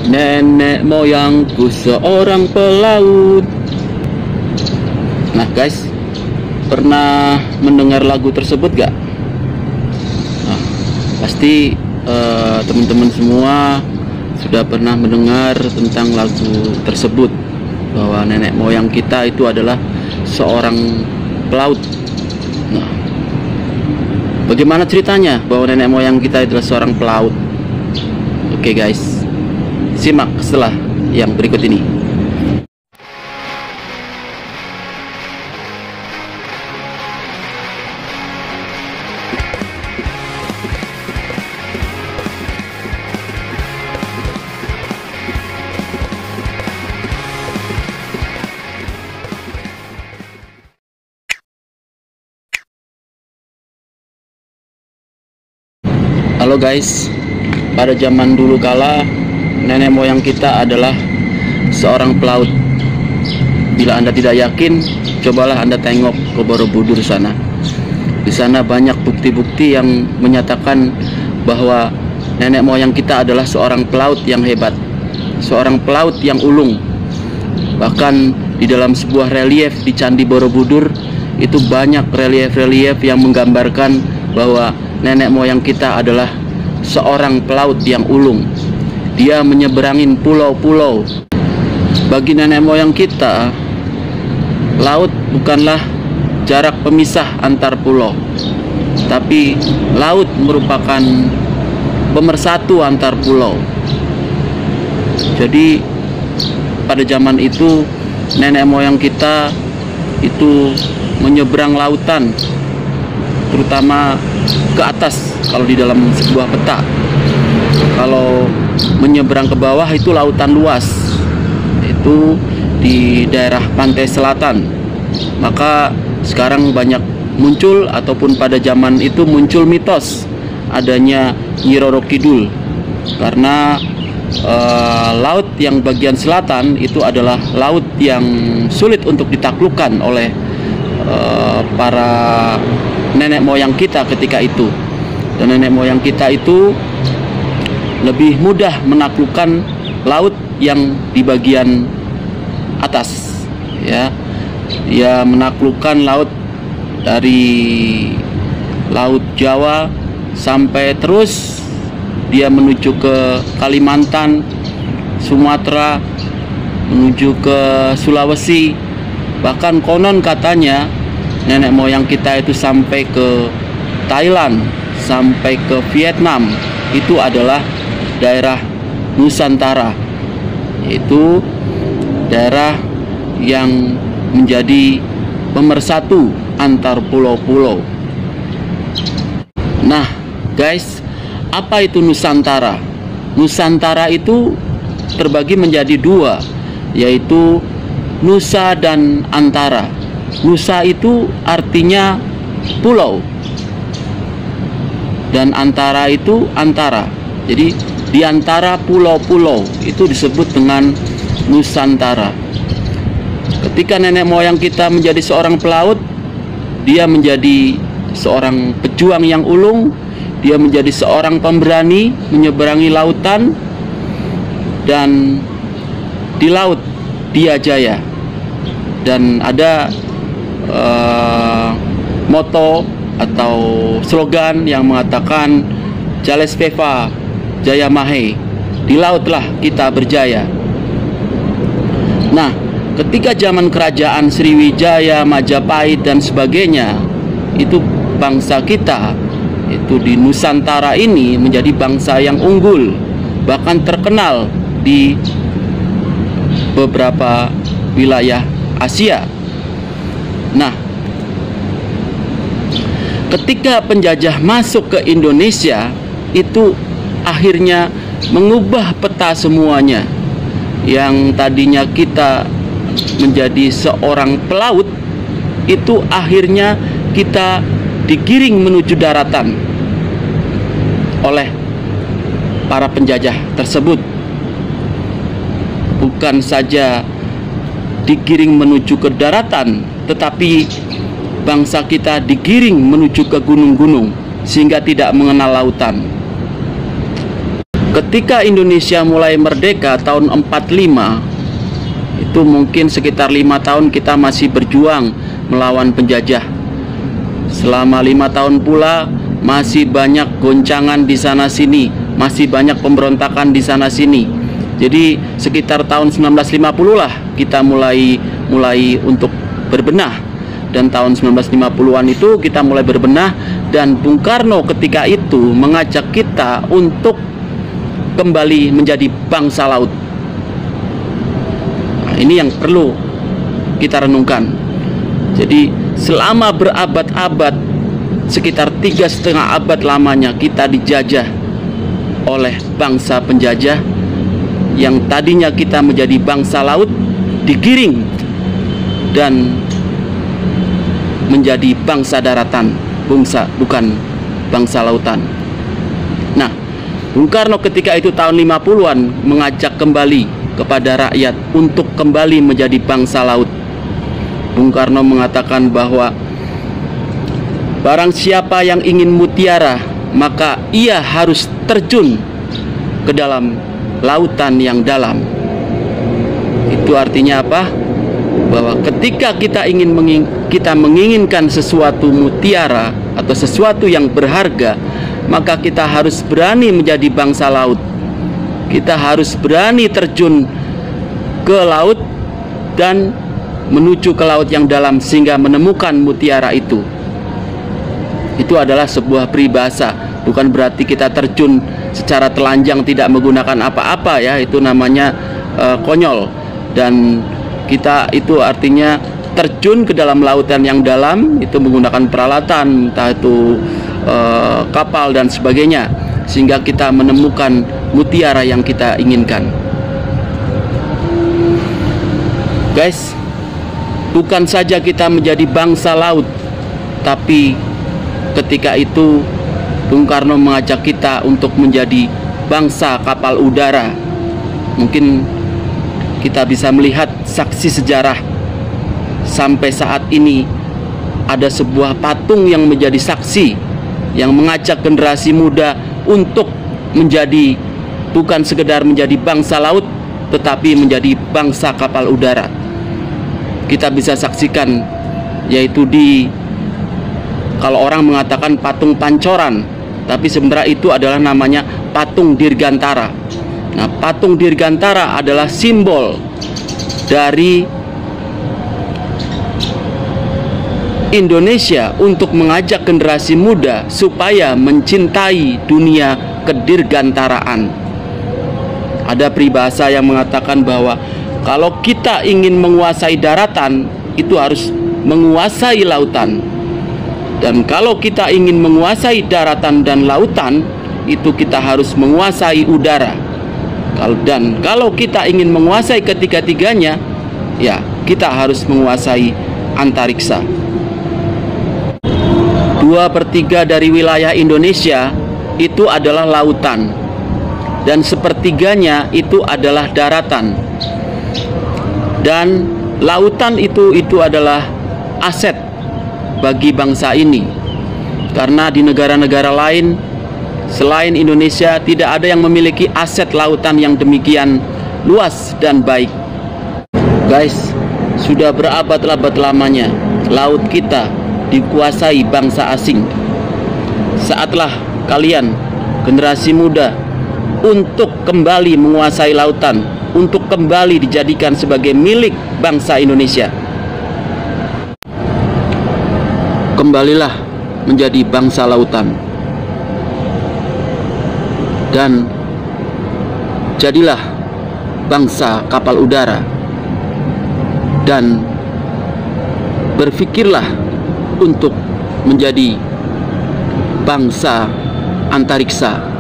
Nenek moyangku seorang pelaut. Nah guys, pernah mendengar lagu tersebut gak? Nah, pasti teman-teman semua sudah pernah mendengar tentang lagu tersebut, bahwa nenek moyang kita itu adalah seorang pelaut. Nah, bagaimana ceritanya bahwa nenek moyang kita adalah seorang pelaut? Oke guys, simak setelah yang berikut ini. Halo guys, pada zaman dulu kala nenek moyang kita adalah seorang pelaut. Bila Anda tidak yakin, cobalah Anda tengok ke Borobudur sana. Di sana banyak bukti-bukti yang menyatakan bahwa nenek moyang kita adalah seorang pelaut yang hebat, seorang pelaut yang ulung. Bahkan di dalam sebuah relief di Candi Borobudur itu banyak relief-relief yang menggambarkan bahwa nenek moyang kita adalah seorang pelaut yang ulung. Dia menyeberangin pulau-pulau. Bagi nenek moyang kita, laut bukanlah jarak pemisah antar pulau, tapi laut merupakan pemersatu antar pulau. Jadi pada zaman itu nenek moyang kita itu menyeberang lautan, terutama ke atas kalau di dalam sebuah peta. Kalau menyeberang ke bawah itu lautan luas, itu di daerah pantai selatan. Maka sekarang banyak muncul, ataupun pada zaman itu muncul mitos adanya Nyi Roro Kidul, karena laut yang bagian selatan itu adalah laut yang sulit untuk ditaklukkan oleh para nenek moyang kita ketika itu. Dan nenek moyang kita itu lebih mudah menaklukkan laut yang di bagian atas, ya. Dia menaklukkan laut dari Laut Jawa sampai terus dia menuju ke Kalimantan, Sumatera, menuju ke Sulawesi. Bahkan konon katanya nenek moyang kita itu sampai ke Thailand, sampai ke Vietnam. Itu adalah daerah Nusantara, yaitu daerah yang menjadi pemersatu antar pulau-pulau. Nah guys, apa itu Nusantara? Nusantara itu terbagi menjadi dua, yaitu Nusa dan Antara. Nusa itu artinya pulau, dan Antara itu antara. Jadi di antara pulau-pulau itu disebut dengan Nusantara. Ketika nenek moyang kita menjadi seorang pelaut, dia menjadi seorang pejuang yang ulung. Dia menjadi seorang pemberani menyeberangi lautan, dan di laut dia jaya. Dan ada moto atau slogan yang mengatakan Jales Veva Jaya Mahe, di lautlah kita berjaya. Nah, ketika zaman kerajaan Sriwijaya, Majapahit dan sebagainya, itu bangsa kita itu di Nusantara ini menjadi bangsa yang unggul, bahkan terkenal di beberapa wilayah Asia. Nah, ketika penjajah masuk ke Indonesia, itu akhirnya mengubah peta semuanya. Yang tadinya kita menjadi seorang pelaut, itu akhirnya kita digiring menuju daratan oleh para penjajah tersebut. Bukan saja digiring menuju ke daratan, tetapi bangsa kita digiring menuju ke gunung-gunung sehingga tidak mengenal lautan. Ketika Indonesia mulai merdeka tahun 45, itu mungkin sekitar 5 tahun kita masih berjuang melawan penjajah. Selama 5 tahun pula masih banyak goncangan di sana sini, masih banyak pemberontakan di sana sini. Jadi sekitar tahun 1950 lah kita mulai untuk berbenah. Dan tahun 1950-an itu kita mulai berbenah, dan Bung Karno ketika itu mengajak kita untuk kembali menjadi bangsa laut. Nah, ini yang perlu kita renungkan. Jadi selama berabad-abad, sekitar 3,5 abad lamanya kita dijajah oleh bangsa penjajah. Yang tadinya kita menjadi bangsa laut, digiring dan menjadi bangsa daratan, bukan bangsa lautan. Nah, Bung Karno ketika itu tahun 50-an mengajak kembali kepada rakyat untuk kembali menjadi bangsa laut. Bung Karno mengatakan bahwa barang siapa yang ingin mutiara, maka ia harus terjun ke dalam lautan yang dalam. Itu artinya apa? Bahwa ketika kita menginginkan sesuatu mutiara atau sesuatu yang berharga, maka kita harus berani menjadi bangsa laut. Kita harus berani terjun ke laut dan menuju ke laut yang dalam sehingga menemukan mutiara itu. Itu adalah sebuah peribahasa, bukan berarti kita terjun secara telanjang tidak menggunakan apa-apa ya, itu namanya konyol. Dan kita itu artinya terjun ke dalam lautan yang dalam, itu menggunakan peralatan, entah itu kapal dan sebagainya, sehingga kita menemukan mutiara yang kita inginkan. Guys, bukan saja kita menjadi bangsa laut, tapi ketika itu Bung Karno mengajak kita untuk menjadi bangsa kapal udara. Mungkin kita bisa melihat saksi sejarah sampai saat ini ada sebuah patung yang menjadi saksi, yang mengajak generasi muda untuk menjadi, bukan sekedar menjadi bangsa laut, tetapi menjadi bangsa kapal udara. Kita bisa saksikan, yaitu kalau orang mengatakan patung Pancoran, tapi sebenarnya itu adalah namanya patung Dirgantara. Nah, patung Dirgantara adalah simbol dari Indonesia untuk mengajak generasi muda supaya mencintai dunia kedirgantaraan. Ada peribahasa yang mengatakan bahwa kalau kita ingin menguasai daratan, itu harus menguasai lautan. Dan kalau kita ingin menguasai daratan dan lautan, itu kita harus menguasai udara. Dan kalau kita ingin menguasai ketiga-tiganya, ya kita harus menguasai antariksa. 2/3 dari wilayah Indonesia itu adalah lautan, dan 1/3-nya itu adalah daratan. Dan lautan itu adalah aset bagi bangsa ini, karena di negara-negara lain selain Indonesia tidak ada yang memiliki aset lautan yang demikian luas dan baik. Guys, sudah berabad-abad lamanya laut kita dikuasai bangsa asing. Saatlah kalian, generasi muda, untuk kembali menguasai lautan, untuk kembali dijadikan sebagai milik bangsa Indonesia. Kembalilah menjadi bangsa lautan, dan jadilah bangsa kapal udara, dan berpikirlah untuk menjadi bangsa antariksa.